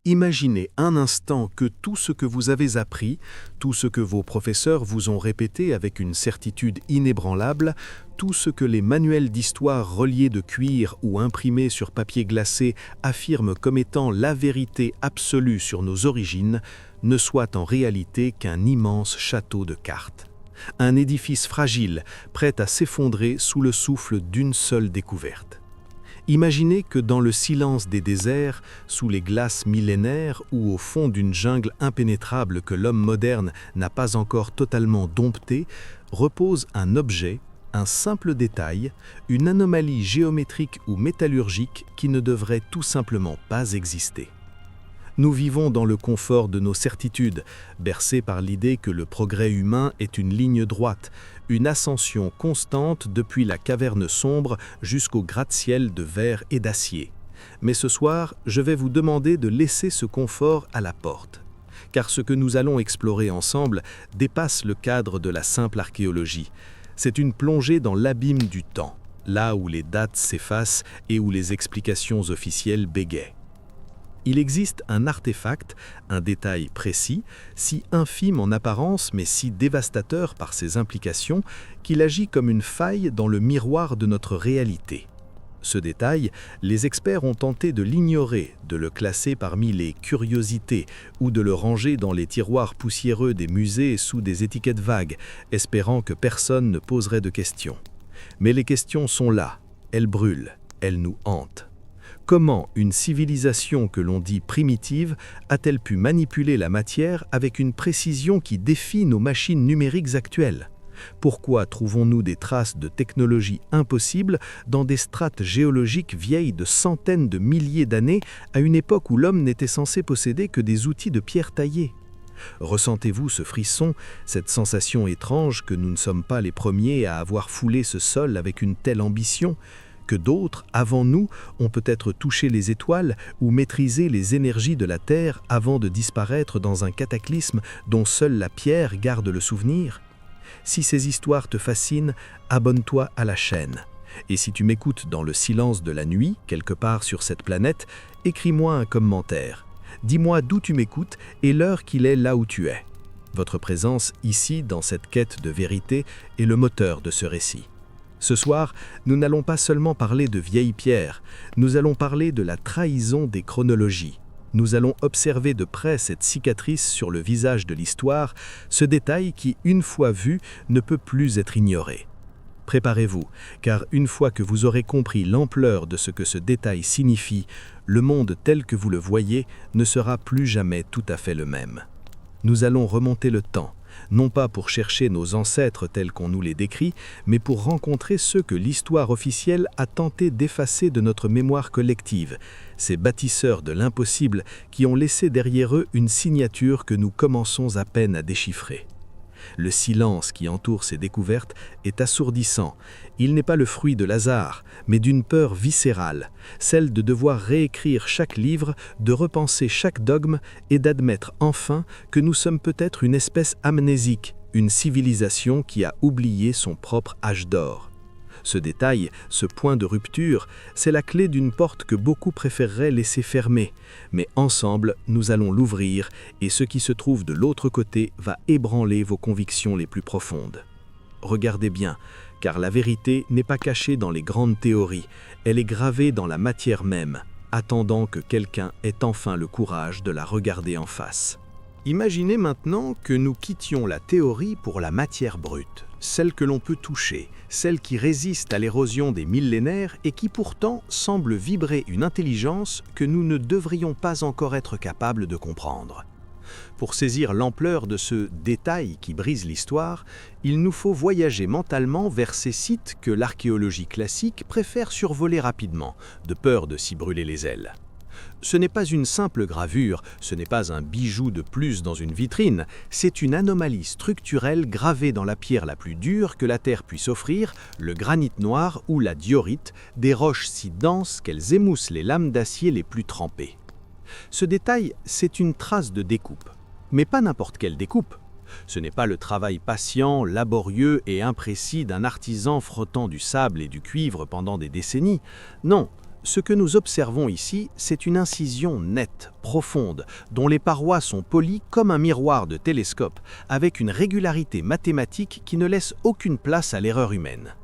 Imaginez un instant que tout ce que vous avez appris, tout ce que vos professeurs vous ont répété avec une certitude inébranlable, tout ce que les manuels d'histoire reliés de cuir ou imprimés sur papier glacé affirment comme étant la vérité absolue sur nos origines, ne soit en réalité qu'un immense château de cartes. Un édifice fragile, prêt à s'effondrer sous le souffle d'une seule découverte. Imaginez que dans le silence des déserts, sous les glaces millénaires ou au fond d'une jungle impénétrable que l'homme moderne n'a pas encore totalement domptée, repose un objet, un simple détail, une anomalie géométrique ou métallurgique qui ne devrait tout simplement pas exister. Nous vivons dans le confort de nos certitudes, bercés par l'idée que le progrès humain est une ligne droite, une ascension constante depuis la caverne sombre jusqu'au gratte-ciel de verre et d'acier. Mais ce soir, je vais vous demander de laisser ce confort à la porte. Car ce que nous allons explorer ensemble dépasse le cadre de la simple archéologie. C'est une plongée dans l'abîme du temps, là où les dates s'effacent et où les explications officielles bégayent. Il existe un artefact, un détail précis, si infime en apparence mais si dévastateur par ses implications, qu'il agit comme une faille dans le miroir de notre réalité. Ce détail, les experts ont tenté de l'ignorer, de le classer parmi les curiosités ou de le ranger dans les tiroirs poussiéreux des musées sous des étiquettes vagues, espérant que personne ne poserait de questions. Mais les questions sont là, elles brûlent, elles nous hantent. Comment une civilisation que l'on dit primitive a-t-elle pu manipuler la matière avec une précision qui défie nos machines numériques actuelles ? Pourquoi trouvons-nous des traces de technologie impossibles dans des strates géologiques vieilles de centaines de milliers d'années à une époque où l'homme n'était censé posséder que des outils de pierre taillée ? Ressentez-vous ce frisson, cette sensation étrange que nous ne sommes pas les premiers à avoir foulé ce sol avec une telle ambition ? Que d'autres, avant nous, ont peut-être touché les étoiles ou maîtrisé les énergies de la Terre avant de disparaître dans un cataclysme dont seule la pierre garde le souvenir ? Si ces histoires te fascinent, abonne-toi à la chaîne. Et si tu m'écoutes dans le silence de la nuit, quelque part sur cette planète, écris-moi un commentaire. Dis-moi d'où tu m'écoutes et l'heure qu'il est là où tu es. Votre présence ici, dans cette quête de vérité, est le moteur de ce récit. Ce soir, nous n'allons pas seulement parler de vieilles pierres, nous allons parler de la trahison des chronologies. Nous allons observer de près cette cicatrice sur le visage de l'histoire, ce détail qui, une fois vu, ne peut plus être ignoré. Préparez-vous, car une fois que vous aurez compris l'ampleur de ce que ce détail signifie, le monde tel que vous le voyez ne sera plus jamais tout à fait le même. Nous allons remonter le temps, non pas pour chercher nos ancêtres tels qu'on nous les décrit, mais pour rencontrer ceux que l'histoire officielle a tenté d'effacer de notre mémoire collective, ces bâtisseurs de l'impossible qui ont laissé derrière eux une signature que nous commençons à peine à déchiffrer. Le silence qui entoure ces découvertes est assourdissant. Il n'est pas le fruit de hasard, mais d'une peur viscérale, celle de devoir réécrire chaque livre, de repenser chaque dogme et d'admettre enfin que nous sommes peut-être une espèce amnésique, une civilisation qui a oublié son propre âge d'or. Ce détail, ce point de rupture, c'est la clé d'une porte que beaucoup préféreraient laisser fermée. Mais ensemble, nous allons l'ouvrir et ce qui se trouve de l'autre côté va ébranler vos convictions les plus profondes. Regardez bien, car la vérité n'est pas cachée dans les grandes théories, elle est gravée dans la matière même, attendant que quelqu'un ait enfin le courage de la regarder en face. Imaginez maintenant que nous quittions la théorie pour la matière brute, celle que l'on peut toucher, celle qui résiste à l'érosion des millénaires et qui pourtant semble vibrer une intelligence que nous ne devrions pas encore être capables de comprendre. Pour saisir l'ampleur de ce détail qui brise l'histoire, il nous faut voyager mentalement vers ces sites que l'archéologie classique préfère survoler rapidement, de peur de s'y brûler les ailes. Ce n'est pas une simple gravure, ce n'est pas un bijou de plus dans une vitrine, c'est une anomalie structurelle gravée dans la pierre la plus dure que la Terre puisse offrir, le granit noir ou la diorite, des roches si denses qu'elles émoussent les lames d'acier les plus trempées. Ce détail, c'est une trace de découpe, mais pas n'importe quelle découpe. Ce n'est pas le travail patient, laborieux et imprécis d'un artisan frottant du sable et du cuivre pendant des décennies. Non, Ce que nous observons ici, c'est une incision nette, profonde, dont les parois sont polies comme un miroir de télescope, avec une régularité mathématique qui ne laisse aucune place à l'erreur humaine.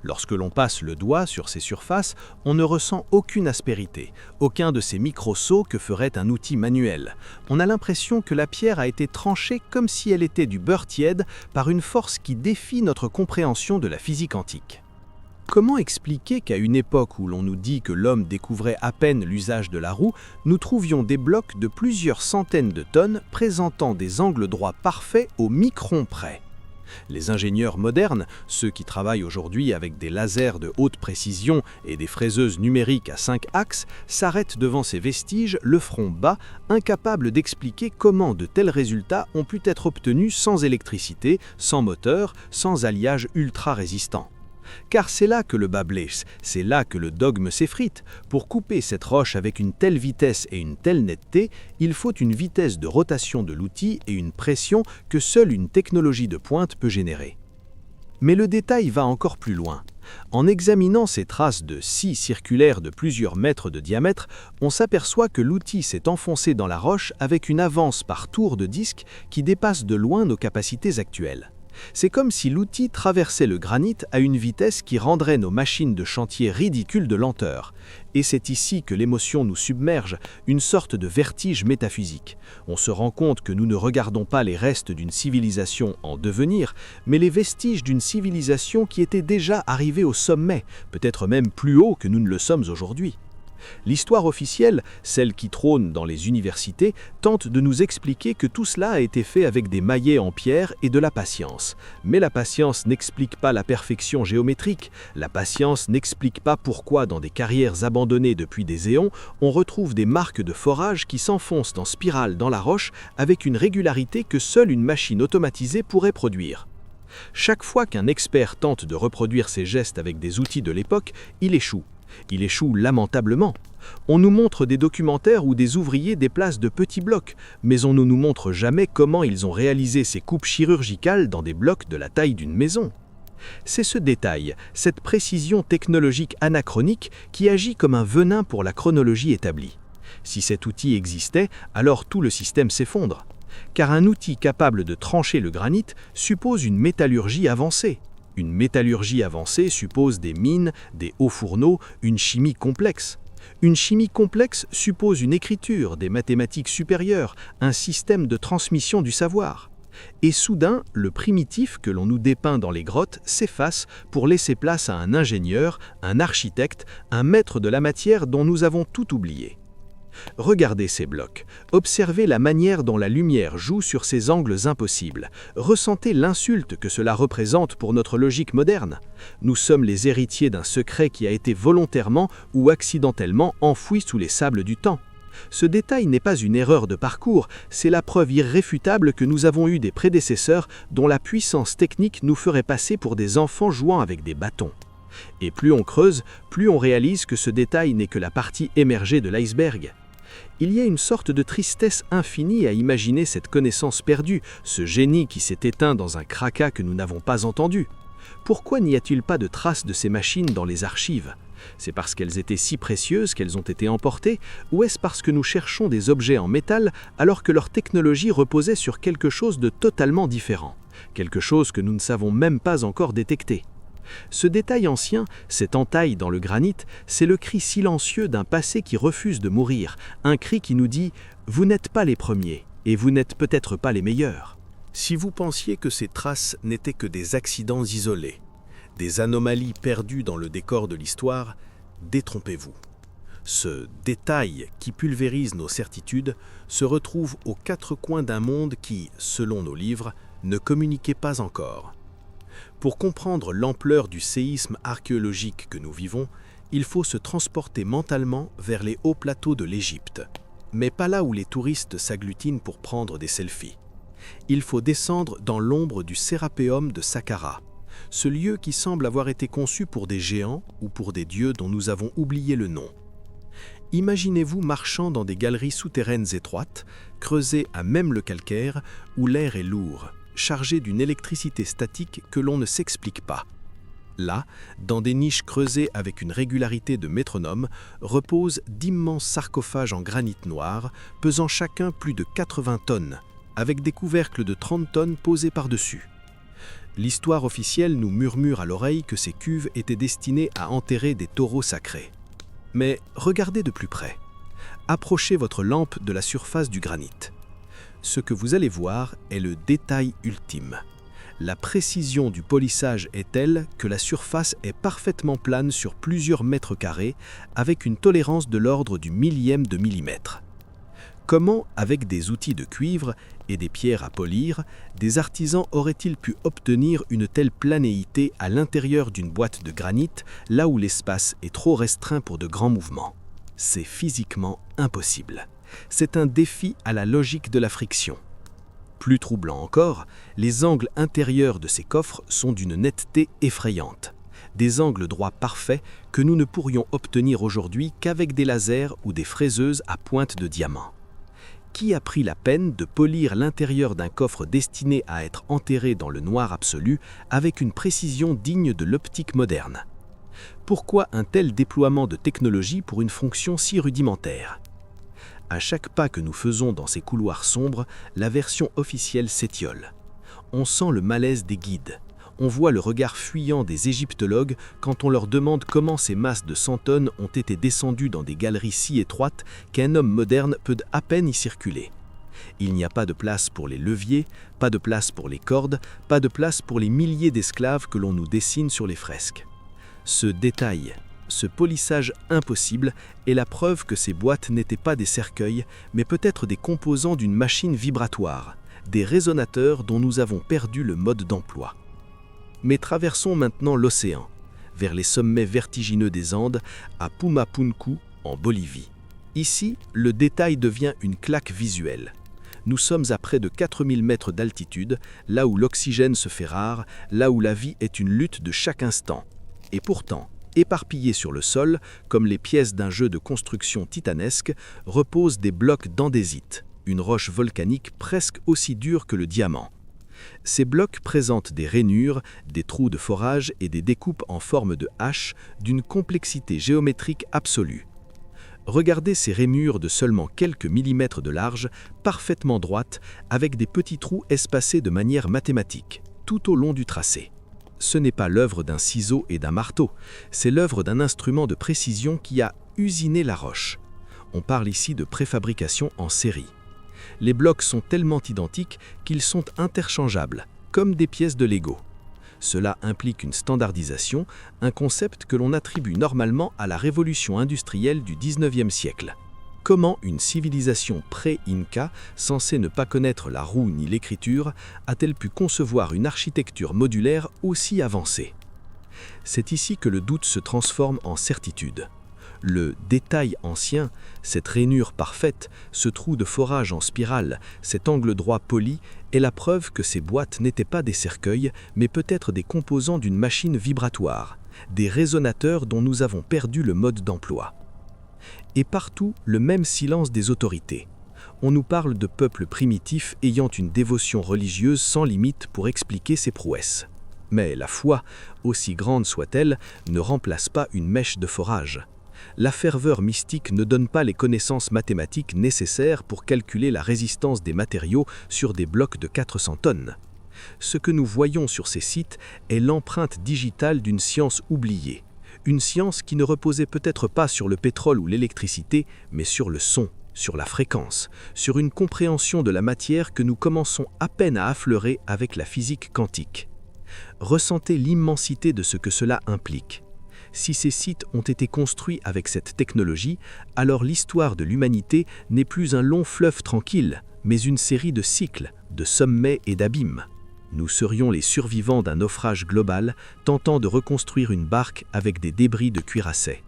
Lorsque l'on passe le doigt sur ces surfaces, on ne ressent aucune aspérité, aucun de ces micro-sauts que ferait un outil manuel. On a l'impression que la pierre a été tranchée comme si elle était du beurre tiède par une force qui défie notre compréhension de la physique antique. Comment expliquer qu'à une époque où l'on nous dit que l'homme découvrait à peine l'usage de la roue, nous trouvions des blocs de plusieurs centaines de tonnes présentant des angles droits parfaits au micron près? Les ingénieurs modernes, ceux qui travaillent aujourd'hui avec des lasers de haute précision et des fraiseuses numériques à 5 axes, s'arrêtent devant ces vestiges, le front bas, incapables d'expliquer comment de tels résultats ont pu être obtenus sans électricité, sans moteur, sans alliage ultra résistant. Car c'est là que le bas blesse, c'est là que le dogme s'effrite. Pour couper cette roche avec une telle vitesse et une telle netteté, il faut une vitesse de rotation de l'outil et une pression que seule une technologie de pointe peut générer. Mais le détail va encore plus loin. En examinant ces traces de scies circulaires de plusieurs mètres de diamètre, on s'aperçoit que l'outil s'est enfoncé dans la roche avec une avance par tour de disque qui dépasse de loin nos capacités actuelles. C'est comme si l'outil traversait le granit à une vitesse qui rendrait nos machines de chantier ridicules de lenteur. Et c'est ici que l'émotion nous submerge, une sorte de vertige métaphysique. On se rend compte que nous ne regardons pas les restes d'une civilisation en devenir, mais les vestiges d'une civilisation qui était déjà arrivée au sommet, peut-être même plus haut que nous ne le sommes aujourd'hui. L'histoire officielle, celle qui trône dans les universités, tente de nous expliquer que tout cela a été fait avec des maillets en pierre et de la patience. Mais la patience n'explique pas la perfection géométrique, la patience n'explique pas pourquoi dans des carrières abandonnées depuis des éons, on retrouve des marques de forage qui s'enfoncent en spirale dans la roche avec une régularité que seule une machine automatisée pourrait produire. Chaque fois qu'un expert tente de reproduire ces gestes avec des outils de l'époque, il échoue. Il échoue lamentablement. On nous montre des documentaires où des ouvriers déplacent de petits blocs, mais on ne nous montre jamais comment ils ont réalisé ces coupes chirurgicales dans des blocs de la taille d'une maison. C'est ce détail, cette précision technologique anachronique qui agit comme un venin pour la chronologie établie. Si cet outil existait, alors tout le système s'effondre. Car un outil capable de trancher le granit suppose une métallurgie avancée. Une métallurgie avancée suppose des mines, des hauts fourneaux, une chimie complexe. Une chimie complexe suppose une écriture, des mathématiques supérieures, un système de transmission du savoir. Et soudain, le primitif que l'on nous dépeint dans les grottes s'efface pour laisser place à un ingénieur, un architecte, un maître de la matière dont nous avons tout oublié. Regardez ces blocs, observez la manière dont la lumière joue sur ces angles impossibles, ressentez l'insulte que cela représente pour notre logique moderne. Nous sommes les héritiers d'un secret qui a été volontairement ou accidentellement enfoui sous les sables du temps. Ce détail n'est pas une erreur de parcours, c'est la preuve irréfutable que nous avons eu des prédécesseurs dont la puissance technique nous ferait passer pour des enfants jouant avec des bâtons. Et plus on creuse, plus on réalise que ce détail n'est que la partie émergée de l'iceberg. Il y a une sorte de tristesse infinie à imaginer cette connaissance perdue, ce génie qui s'est éteint dans un cracas que nous n'avons pas entendu. Pourquoi n'y a-t-il pas de traces de ces machines dans les archives? C'est parce qu'elles étaient si précieuses qu'elles ont été emportées, ou est-ce parce que nous cherchons des objets en métal alors que leur technologie reposait sur quelque chose de totalement différent, quelque chose que nous ne savons même pas encore détecter? Ce détail ancien, cette entaille dans le granit, c'est le cri silencieux d'un passé qui refuse de mourir, un cri qui nous dit « Vous n'êtes pas les premiers, et vous n'êtes peut-être pas les meilleurs ». Si vous pensiez que ces traces n'étaient que des accidents isolés, des anomalies perdues dans le décor de l'histoire, détrompez-vous. Ce détail qui pulvérise nos certitudes se retrouve aux quatre coins d'un monde qui, selon nos livres, ne communiquait pas encore. Pour comprendre l'ampleur du séisme archéologique que nous vivons, il faut se transporter mentalement vers les hauts plateaux de l'Égypte. Mais pas là où les touristes s'agglutinent pour prendre des selfies. Il faut descendre dans l'ombre du Sérapéum de Saqqara, ce lieu qui semble avoir été conçu pour des géants ou pour des dieux dont nous avons oublié le nom. Imaginez-vous marchant dans des galeries souterraines étroites, creusées à même le calcaire, où l'air est lourd, chargé d'une électricité statique que l'on ne s'explique pas. Là, dans des niches creusées avec une régularité de métronome, reposent d'immenses sarcophages en granit noir, pesant chacun plus de 80 tonnes, avec des couvercles de 30 tonnes posés par-dessus. L'histoire officielle nous murmure à l'oreille que ces cuves étaient destinées à enterrer des taureaux sacrés. Mais regardez de plus près. Approchez votre lampe de la surface du granit. Ce que vous allez voir est le détail ultime. La précision du polissage est telle que la surface est parfaitement plane sur plusieurs mètres carrés, avec une tolérance de l'ordre du millième de millimètre. Comment, avec des outils de cuivre et des pierres à polir, des artisans auraient-ils pu obtenir une telle planéité à l'intérieur d'une boîte de granit, là où l'espace est trop restreint pour de grands mouvements? C'est physiquement impossible. C'est un défi à la logique de la friction. Plus troublant encore, les angles intérieurs de ces coffres sont d'une netteté effrayante. Des angles droits parfaits que nous ne pourrions obtenir aujourd'hui qu'avec des lasers ou des fraiseuses à pointe de diamant. Qui a pris la peine de polir l'intérieur d'un coffre destiné à être enterré dans le noir absolu avec une précision digne de l'optique moderne? Pourquoi un tel déploiement de technologie pour une fonction si rudimentaire? À chaque pas que nous faisons dans ces couloirs sombres, la version officielle s'étiole. On sent le malaise des guides. On voit le regard fuyant des égyptologues quand on leur demande comment ces masses de 100 tonnes ont été descendues dans des galeries si étroites qu'un homme moderne peut à peine y circuler. Il n'y a pas de place pour les leviers, pas de place pour les cordes, pas de place pour les milliers d'esclaves que l'on nous dessine sur les fresques. Ce détail, ce polissage impossible est la preuve que ces boîtes n'étaient pas des cercueils, mais peut-être des composants d'une machine vibratoire, des résonateurs dont nous avons perdu le mode d'emploi. Mais traversons maintenant l'océan, vers les sommets vertigineux des Andes, à Pumapunku, en Bolivie. Ici, le détail devient une claque visuelle. Nous sommes à près de 4000 mètres d'altitude, là où l'oxygène se fait rare, là où la vie est une lutte de chaque instant. Et pourtant, éparpillés sur le sol, comme les pièces d'un jeu de construction titanesque, reposent des blocs d'andésite, une roche volcanique presque aussi dure que le diamant. Ces blocs présentent des rainures, des trous de forage et des découpes en forme de hache d'une complexité géométrique absolue. Regardez ces rainures de seulement quelques millimètres de large, parfaitement droites, avec des petits trous espacés de manière mathématique, tout au long du tracé. Ce n'est pas l'œuvre d'un ciseau et d'un marteau, c'est l'œuvre d'un instrument de précision qui a usiné la roche. On parle ici de préfabrication en série. Les blocs sont tellement identiques qu'ils sont interchangeables, comme des pièces de Lego. Cela implique une standardisation, un concept que l'on attribue normalement à la révolution industrielle du XIXe siècle. Comment une civilisation pré-Inca, censée ne pas connaître la roue ni l'écriture, a-t-elle pu concevoir une architecture modulaire aussi avancée? C'est ici que le doute se transforme en certitude. Le détail ancien, cette rainure parfaite, ce trou de forage en spirale, cet angle droit poli, est la preuve que ces boîtes n'étaient pas des cercueils, mais peut-être des composants d'une machine vibratoire, des résonateurs dont nous avons perdu le mode d'emploi. Et partout, le même silence des autorités. On nous parle de peuples primitifs ayant une dévotion religieuse sans limite pour expliquer ces prouesses. Mais la foi, aussi grande soit-elle, ne remplace pas une mèche de forage. La ferveur mystique ne donne pas les connaissances mathématiques nécessaires pour calculer la résistance des matériaux sur des blocs de 400 tonnes. Ce que nous voyons sur ces sites est l'empreinte digitale d'une science oubliée. Une science qui ne reposait peut-être pas sur le pétrole ou l'électricité, mais sur le son, sur la fréquence, sur une compréhension de la matière que nous commençons à peine à affleurer avec la physique quantique. Ressentez l'immensité de ce que cela implique. Si ces sites ont été construits avec cette technologie, alors l'histoire de l'humanité n'est plus un long fleuve tranquille, mais une série de cycles, de sommets et d'abîmes. Nous serions les survivants d'un naufrage global, tentant de reconstruire une barque avec des débris de cuirassés.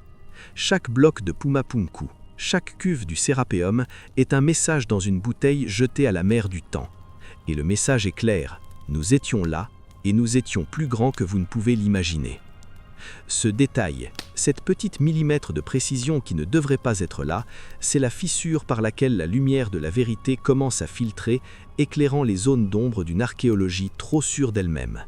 Chaque bloc de Pumapunku, chaque cuve du Sérapéum est un message dans une bouteille jetée à la mer du temps. Et le message est clair, nous étions là, et nous étions plus grands que vous ne pouvez l'imaginer. Ce détail, cette petite millimètre de précision qui ne devrait pas être là, c'est la fissure par laquelle la lumière de la vérité commence à filtrer, éclairant les zones d'ombre d'une archéologie trop sûre d'elle-même.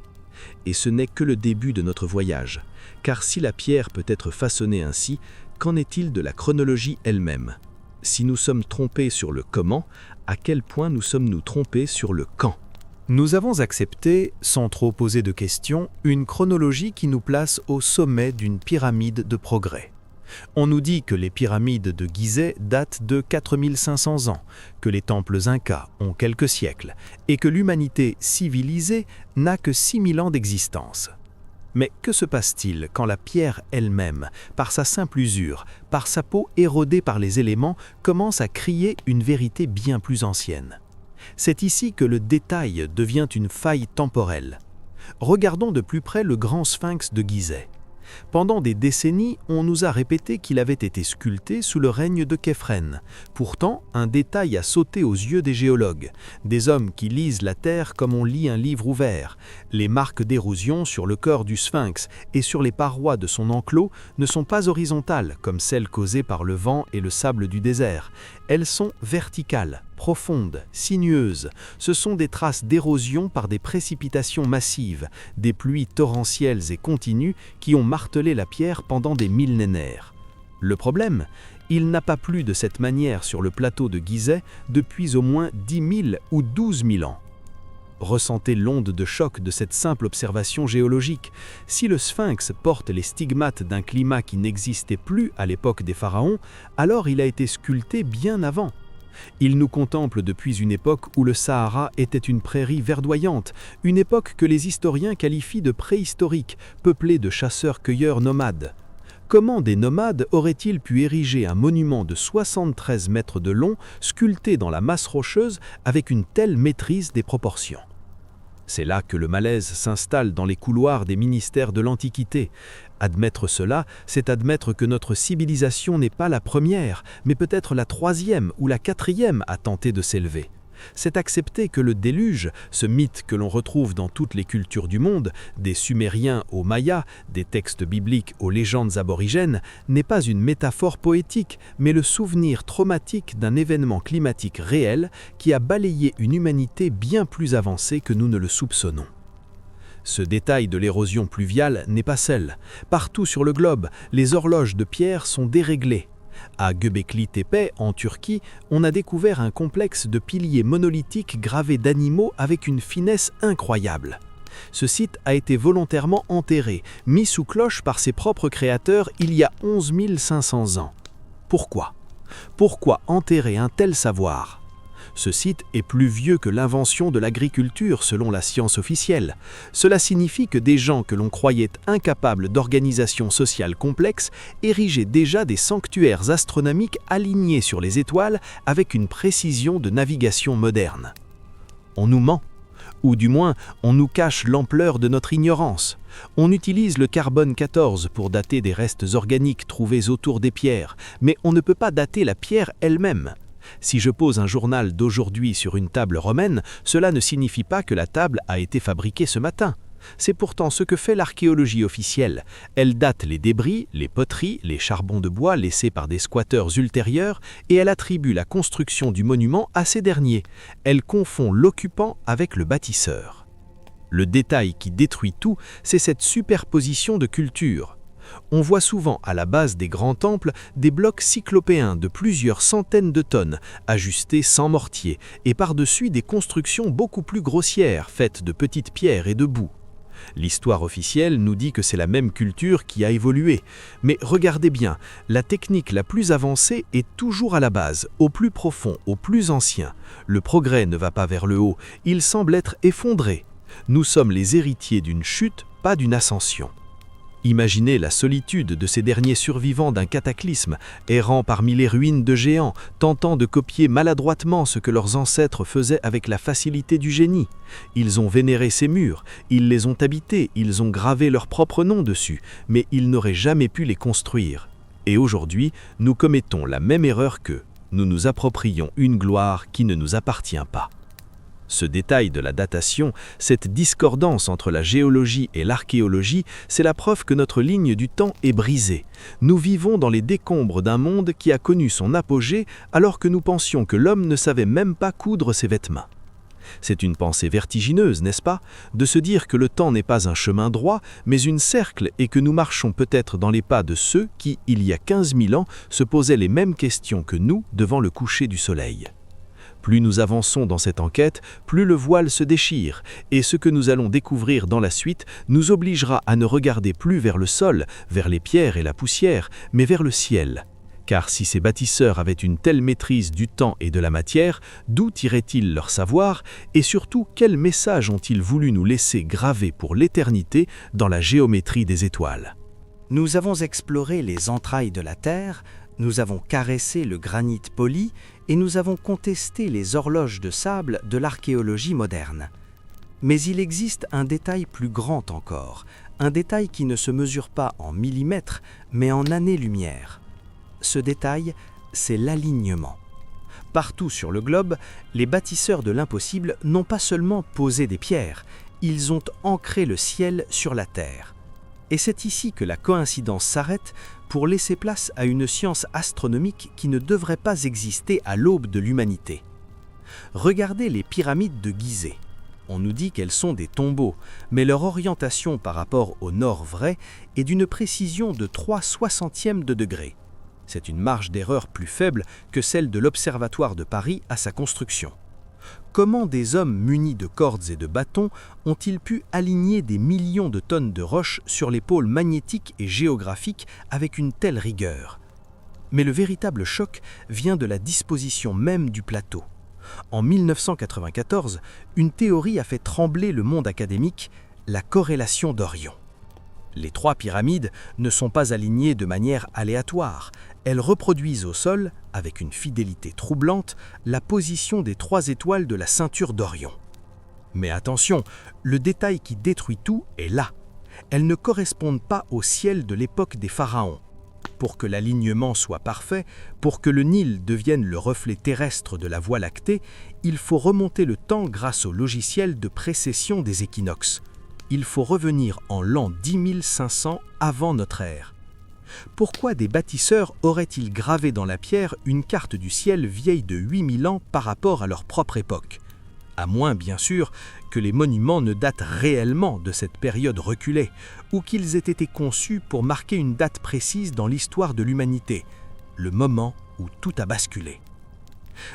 Et ce n'est que le début de notre voyage, car si la pierre peut être façonnée ainsi, qu'en est-il de la chronologie elle-même? Si nous sommes trompés sur le comment, à quel point nous sommes-nous trompés sur le quand? Nous avons accepté, sans trop poser de questions, une chronologie qui nous place au sommet d'une pyramide de progrès. On nous dit que les pyramides de Gizeh datent de 4500 ans, que les temples incas ont quelques siècles, et que l'humanité civilisée n'a que 6000 ans d'existence. Mais que se passe-t-il quand la pierre elle-même, par sa simple usure, par sa peau érodée par les éléments, commence à crier une vérité bien plus ancienne? C'est ici que le détail devient une faille temporelle. Regardons de plus près le grand sphinx de Gizeh. Pendant des décennies, on nous a répété qu'il avait été sculpté sous le règne de Khéphren. Pourtant, un détail a sauté aux yeux des géologues, des hommes qui lisent la terre comme on lit un livre ouvert. Les marques d'érosion sur le corps du sphinx et sur les parois de son enclos ne sont pas horizontales comme celles causées par le vent et le sable du désert. Elles sont verticales, profondes, sinueuses. Ce sont des traces d'érosion par des précipitations massives, des pluies torrentielles et continues qui ont martelé la pierre pendant des millénaires. Le problème, il n'a pas plu de cette manière sur le plateau de Gizeh depuis au moins 10 000 ou 12 000 ans. Ressentez l'onde de choc de cette simple observation géologique. Si le sphinx porte les stigmates d'un climat qui n'existait plus à l'époque des pharaons, alors il a été sculpté bien avant. Il nous contemple depuis une époque où le Sahara était une prairie verdoyante, une époque que les historiens qualifient de préhistorique, peuplée de chasseurs-cueilleurs nomades. Comment des nomades auraient-ils pu ériger un monument de 73 mètres de long, sculpté dans la masse rocheuse avec une telle maîtrise des proportions? C'est là que le malaise s'installe dans les couloirs des ministères de l'Antiquité. Admettre cela, c'est admettre que notre civilisation n'est pas la première, mais peut-être la troisième ou la quatrième à tenter de s'élever. C'est accepter que le déluge, ce mythe que l'on retrouve dans toutes les cultures du monde, des Sumériens aux Mayas, des textes bibliques aux légendes aborigènes, n'est pas une métaphore poétique, mais le souvenir traumatique d'un événement climatique réel qui a balayé une humanité bien plus avancée que nous ne le soupçonnons. Ce détail de l'érosion pluviale n'est pas seul. Partout sur le globe, les horloges de pierre sont déréglées. À Göbekli Tepe, en Turquie, on a découvert un complexe de piliers monolithiques gravés d'animaux avec une finesse incroyable. Ce site a été volontairement enterré, mis sous cloche par ses propres créateurs il y a 11 500 ans. Pourquoi? Pourquoi enterrer un tel savoir? Ce site est plus vieux que l'invention de l'agriculture selon la science officielle. Cela signifie que des gens que l'on croyait incapables d'organisation sociale complexe érigeaient déjà des sanctuaires astronomiques alignés sur les étoiles avec une précision de navigation moderne. On nous ment, ou du moins on nous cache l'ampleur de notre ignorance. On utilise le carbone 14 pour dater des restes organiques trouvés autour des pierres, mais on ne peut pas dater la pierre elle-même. Si je pose un journal d'aujourd'hui sur une table romaine, cela ne signifie pas que la table a été fabriquée ce matin. C'est pourtant ce que fait l'archéologie officielle. Elle date les débris, les poteries, les charbons de bois laissés par des squatteurs ultérieurs et elle attribue la construction du monument à ces derniers. Elle confond l'occupant avec le bâtisseur. Le détail qui détruit tout, c'est cette superposition de cultures. On voit souvent à la base des grands temples des blocs cyclopéens de plusieurs centaines de tonnes, ajustés sans mortier, et par-dessus des constructions beaucoup plus grossières, faites de petites pierres et de boue. L'histoire officielle nous dit que c'est la même culture qui a évolué. Mais regardez bien, la technique la plus avancée est toujours à la base, au plus profond, au plus ancien. Le progrès ne va pas vers le haut, il semble être effondré. Nous sommes les héritiers d'une chute, pas d'une ascension. Imaginez la solitude de ces derniers survivants d'un cataclysme, errant parmi les ruines de géants, tentant de copier maladroitement ce que leurs ancêtres faisaient avec la facilité du génie. Ils ont vénéré ces murs, ils les ont habités, ils ont gravé leur propre nom dessus, mais ils n'auraient jamais pu les construire. Et aujourd'hui, nous commettons la même erreur qu'eux. Nous nous approprions une gloire qui ne nous appartient pas. Ce détail de la datation, cette discordance entre la géologie et l'archéologie, c'est la preuve que notre ligne du temps est brisée. Nous vivons dans les décombres d'un monde qui a connu son apogée alors que nous pensions que l'homme ne savait même pas coudre ses vêtements. C'est une pensée vertigineuse, n'est-ce pas? De se dire que le temps n'est pas un chemin droit, mais une cercle et que nous marchons peut-être dans les pas de ceux qui, il y a 15 000 ans, se posaient les mêmes questions que nous devant le coucher du soleil. Plus nous avançons dans cette enquête, plus le voile se déchire, et ce que nous allons découvrir dans la suite nous obligera à ne regarder plus vers le sol, vers les pierres et la poussière, mais vers le ciel. Car si ces bâtisseurs avaient une telle maîtrise du temps et de la matière, d'où tiraient-ils leur savoir, et surtout quel message ont-ils voulu nous laisser graver pour l'éternité dans la géométrie des étoiles? Nous avons exploré les entrailles de la Terre, nous avons caressé le granit poli et nous avons contesté les horloges de sable de l'archéologie moderne. Mais il existe un détail plus grand encore, un détail qui ne se mesure pas en millimètres, mais en années-lumière. Ce détail, c'est l'alignement. Partout sur le globe, les bâtisseurs de l'impossible n'ont pas seulement posé des pierres, ils ont ancré le ciel sur la terre. Et c'est ici que la coïncidence s'arrête pour laisser place à une science astronomique qui ne devrait pas exister à l'aube de l'humanité. Regardez les pyramides de Gizeh. On nous dit qu'elles sont des tombeaux, mais leur orientation par rapport au nord vrai est d'une précision de 3/60 de degré. C'est une marge d'erreur plus faible que celle de l'Observatoire de Paris à sa construction. Comment des hommes munis de cordes et de bâtons ont-ils pu aligner des millions de tonnes de roches sur les pôles magnétiques et géographiques avec une telle rigueur? Mais le véritable choc vient de la disposition même du plateau. En 1994, une théorie a fait trembler le monde académique, la corrélation d'Orion. Les 3 pyramides ne sont pas alignées de manière aléatoire. Elles reproduisent au sol, avec une fidélité troublante, la position des 3 étoiles de la ceinture d'Orion. Mais attention, le détail qui détruit tout est là. Elles ne correspondent pas au ciel de l'époque des pharaons. Pour que l'alignement soit parfait, pour que le Nil devienne le reflet terrestre de la Voie lactée, il faut remonter le temps grâce au logiciel de précession des équinoxes. Il faut revenir en l'an 10 500 avant notre ère. Pourquoi des bâtisseurs auraient-ils gravé dans la pierre une carte du ciel vieille de 8000 ans par rapport à leur propre époque? À moins, bien sûr, que les monuments ne datent réellement de cette période reculée, ou qu'ils aient été conçus pour marquer une date précise dans l'histoire de l'humanité, le moment où tout a basculé.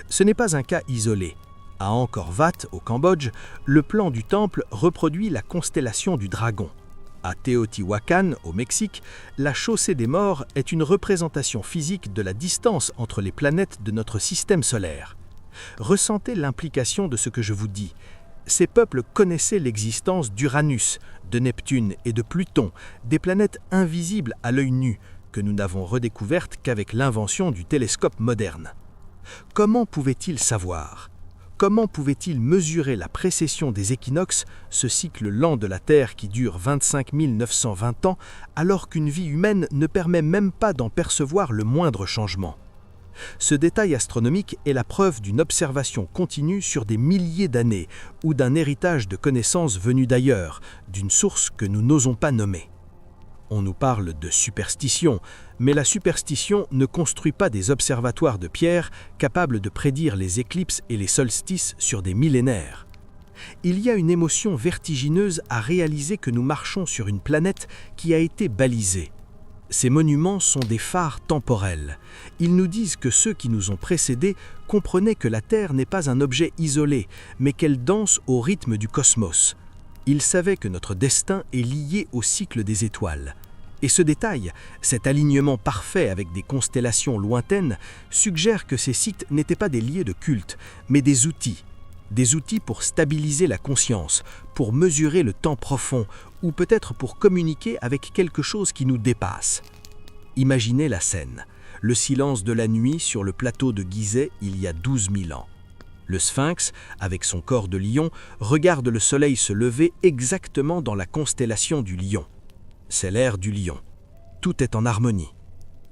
Ce n'est pas un cas isolé. À Angkor Wat, au Cambodge, le plan du temple reproduit la constellation du dragon. À Teotihuacan, au Mexique, la chaussée des morts est une représentation physique de la distance entre les planètes de notre système solaire. Ressentez l'implication de ce que je vous dis. Ces peuples connaissaient l'existence d'Uranus, de Neptune et de Pluton, des planètes invisibles à l'œil nu, que nous n'avons redécouvertes qu'avec l'invention du télescope moderne. Comment pouvaient-ils savoir ? Comment pouvaient-ils mesurer la précession des équinoxes, ce cycle lent de la Terre qui dure 25 920 ans, alors qu'une vie humaine ne permet même pas d'en percevoir le moindre changement? Ce détail astronomique est la preuve d'une observation continue sur des milliers d'années ou d'un héritage de connaissances venues d'ailleurs, d'une source que nous n'osons pas nommer. On nous parle de superstition, mais la superstition ne construit pas des observatoires de pierre capables de prédire les éclipses et les solstices sur des millénaires. Il y a une émotion vertigineuse à réaliser que nous marchons sur une planète qui a été balisée. Ces monuments sont des phares temporels. Ils nous disent que ceux qui nous ont précédés comprenaient que la Terre n'est pas un objet isolé, mais qu'elle danse au rythme du cosmos. Ils savaient que notre destin est lié au cycle des étoiles. Et ce détail, cet alignement parfait avec des constellations lointaines, suggère que ces sites n'étaient pas des lieux de culte, mais des outils pour stabiliser la conscience, pour mesurer le temps profond, ou peut-être pour communiquer avec quelque chose qui nous dépasse. Imaginez la scène, le silence de la nuit sur le plateau de Gizeh il y a 12 000 ans. Le sphinx, avec son corps de lion, regarde le soleil se lever exactement dans la constellation du lion. C'est l'ère du lion. Tout est en harmonie.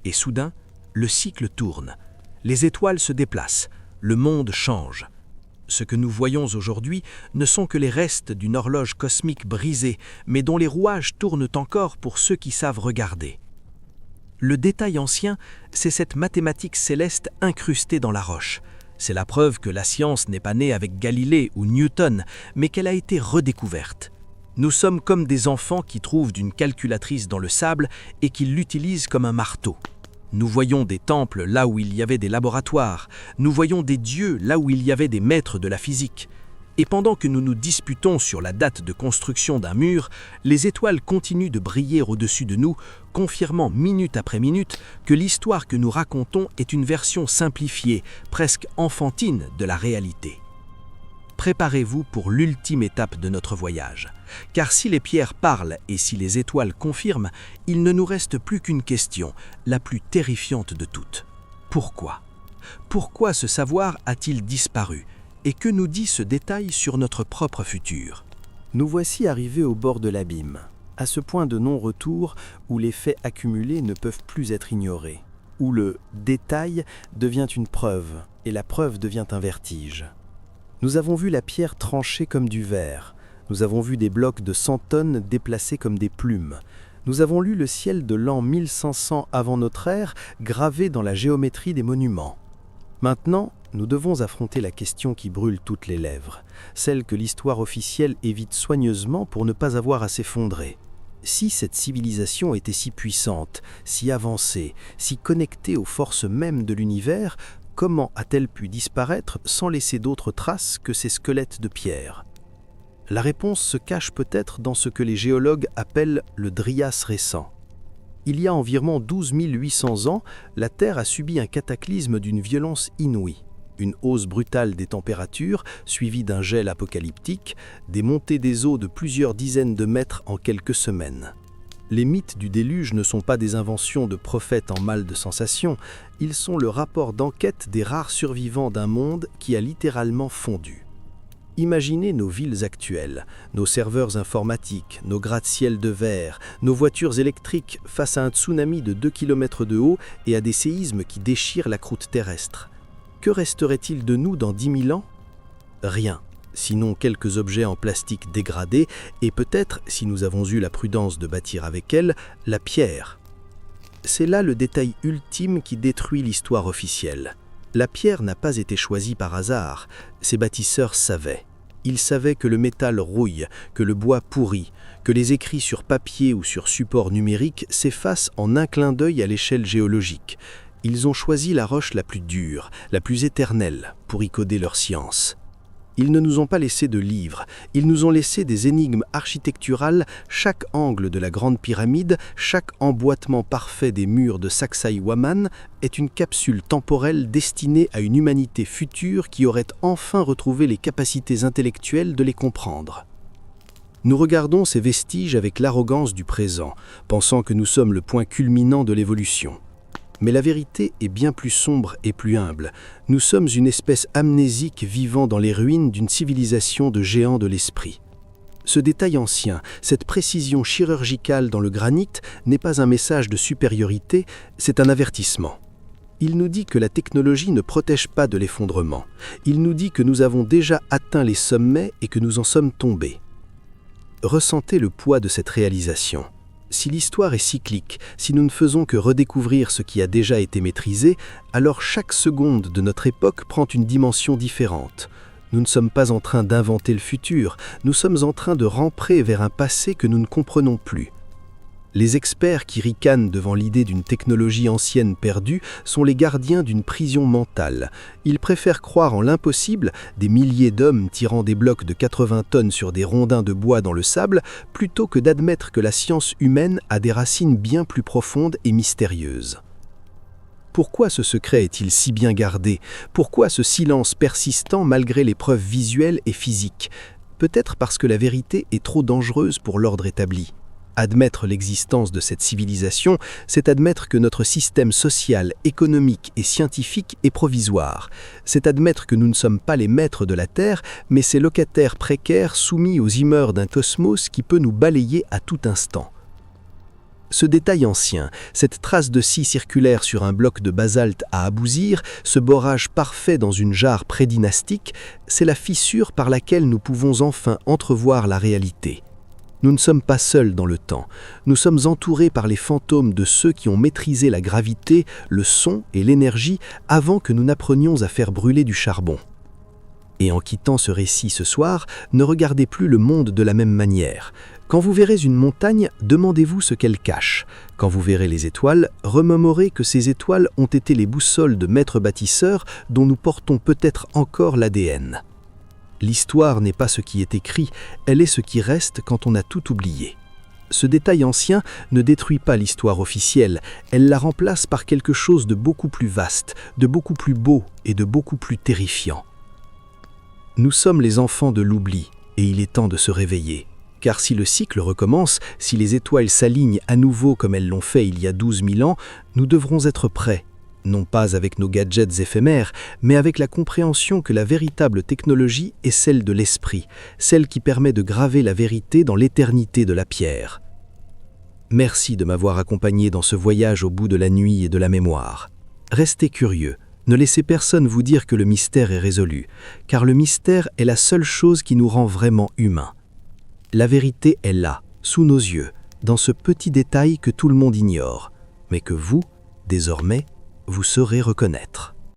Et soudain, le cycle tourne. Les étoiles se déplacent. Le monde change. Ce que nous voyons aujourd'hui ne sont que les restes d'une horloge cosmique brisée, mais dont les rouages tournent encore pour ceux qui savent regarder. Le détail ancien, c'est cette mathématique céleste incrustée dans la roche. C'est la preuve que la science n'est pas née avec Galilée ou Newton, mais qu'elle a été redécouverte. Nous sommes comme des enfants qui trouvent une calculatrice dans le sable et qui l'utilisent comme un marteau. Nous voyons des temples là où il y avait des laboratoires, nous voyons des dieux là où il y avait des maîtres de la physique. Et pendant que nous nous disputons sur la date de construction d'un mur, les étoiles continuent de briller au-dessus de nous, confirmant minute après minute que l'histoire que nous racontons est une version simplifiée, presque enfantine de la réalité. Préparez-vous pour l'ultime étape de notre voyage. Car si les pierres parlent et si les étoiles confirment, il ne nous reste plus qu'une question, la plus terrifiante de toutes. Pourquoi ? Pourquoi ce savoir a-t-il disparu ? Et que nous dit ce détail sur notre propre futur ? Nous voici arrivés au bord de l'abîme, à ce point de non-retour où les faits accumulés ne peuvent plus être ignorés, où le détail devient une preuve et la preuve devient un vertige. Nous avons vu la pierre tranchée comme du verre, nous avons vu des blocs de 100 tonnes déplacés comme des plumes, nous avons lu le ciel de l'an 1500 avant notre ère gravé dans la géométrie des monuments. Maintenant, nous devons affronter la question qui brûle toutes les lèvres, celle que l'histoire officielle évite soigneusement pour ne pas avoir à s'effondrer. Si cette civilisation était si puissante, si avancée, si connectée aux forces mêmes de l'univers, comment a-t-elle pu disparaître sans laisser d'autres traces que ces squelettes de pierre ? La réponse se cache peut-être dans ce que les géologues appellent le Dryas récent. Il y a environ 12 800 ans, la Terre a subi un cataclysme d'une violence inouïe. Une hausse brutale des températures, suivie d'un gel apocalyptique, des montées des eaux de plusieurs dizaines de mètres en quelques semaines. Les mythes du déluge ne sont pas des inventions de prophètes en mal de sensation, ils sont le rapport d'enquête des rares survivants d'un monde qui a littéralement fondu. Imaginez nos villes actuelles, nos serveurs informatiques, nos gratte-ciel de verre, nos voitures électriques face à un tsunami de 2 km de haut et à des séismes qui déchirent la croûte terrestre. Que resterait-il de nous dans 10 000 ans ? Rien, sinon quelques objets en plastique dégradés et peut-être, si nous avons eu la prudence de bâtir avec elle, la pierre. C'est là le détail ultime qui détruit l'histoire officielle. La pierre n'a pas été choisie par hasard, ses bâtisseurs savaient. Ils savaient que le métal rouille, que le bois pourrit, que les écrits sur papier ou sur support numérique s'effacent en un clin d'œil à l'échelle géologique. Ils ont choisi la roche la plus dure, la plus éternelle, pour y coder leur science. Ils ne nous ont pas laissé de livres, ils nous ont laissé des énigmes architecturales, chaque angle de la grande pyramide, chaque emboîtement parfait des murs de Sacsayhuaman est une capsule temporelle destinée à une humanité future qui aurait enfin retrouvé les capacités intellectuelles de les comprendre. Nous regardons ces vestiges avec l'arrogance du présent, pensant que nous sommes le point culminant de l'évolution. Mais la vérité est bien plus sombre et plus humble. Nous sommes une espèce amnésique vivant dans les ruines d'une civilisation de géants de l'esprit. Ce détail ancien, cette précision chirurgicale dans le granit n'est pas un message de supériorité, c'est un avertissement. Il nous dit que la technologie ne protège pas de l'effondrement. Il nous dit que nous avons déjà atteint les sommets et que nous en sommes tombés. Ressentez le poids de cette réalisation. Si l'histoire est cyclique, si nous ne faisons que redécouvrir ce qui a déjà été maîtrisé, alors chaque seconde de notre époque prend une dimension différente. Nous ne sommes pas en train d'inventer le futur, nous sommes en train de rentrer vers un passé que nous ne comprenons plus. Les experts qui ricanent devant l'idée d'une technologie ancienne perdue sont les gardiens d'une prison mentale. Ils préfèrent croire en l'impossible, des milliers d'hommes tirant des blocs de 80 tonnes sur des rondins de bois dans le sable, plutôt que d'admettre que la science humaine a des racines bien plus profondes et mystérieuses. Pourquoi ce secret est-il si bien gardé ? Pourquoi ce silence persistant malgré les preuves visuelles et physiques ? Peut-être parce que la vérité est trop dangereuse pour l'ordre établi. Admettre l'existence de cette civilisation, c'est admettre que notre système social, économique et scientifique est provisoire. C'est admettre que nous ne sommes pas les maîtres de la Terre, mais ces locataires précaires soumis aux humeurs d'un cosmos qui peut nous balayer à tout instant. Ce détail ancien, cette trace de scie circulaire sur un bloc de basalte à abousir, ce borage parfait dans une jarre prédynastique, c'est la fissure par laquelle nous pouvons enfin entrevoir la réalité. Nous ne sommes pas seuls dans le temps. Nous sommes entourés par les fantômes de ceux qui ont maîtrisé la gravité, le son et l'énergie avant que nous n'apprenions à faire brûler du charbon. Et en quittant ce récit ce soir, ne regardez plus le monde de la même manière. Quand vous verrez une montagne, demandez-vous ce qu'elle cache. Quand vous verrez les étoiles, remémorez que ces étoiles ont été les boussoles de maîtres bâtisseurs dont nous portons peut-être encore l'ADN. L'histoire n'est pas ce qui est écrit, elle est ce qui reste quand on a tout oublié. Ce détail ancien ne détruit pas l'histoire officielle, elle la remplace par quelque chose de beaucoup plus vaste, de beaucoup plus beau et de beaucoup plus terrifiant. Nous sommes les enfants de l'oubli, et il est temps de se réveiller. Car si le cycle recommence, si les étoiles s'alignent à nouveau comme elles l'ont fait il y a 12 000 ans, nous devrons être prêts. Non pas avec nos gadgets éphémères, mais avec la compréhension que la véritable technologie est celle de l'esprit, celle qui permet de graver la vérité dans l'éternité de la pierre. Merci de m'avoir accompagné dans ce voyage au bout de la nuit et de la mémoire. Restez curieux. Ne laissez personne vous dire que le mystère est résolu, car le mystère est la seule chose qui nous rend vraiment humains. La vérité est là, sous nos yeux, dans ce petit détail que tout le monde ignore, mais que vous, désormais, vous saurez reconnaître.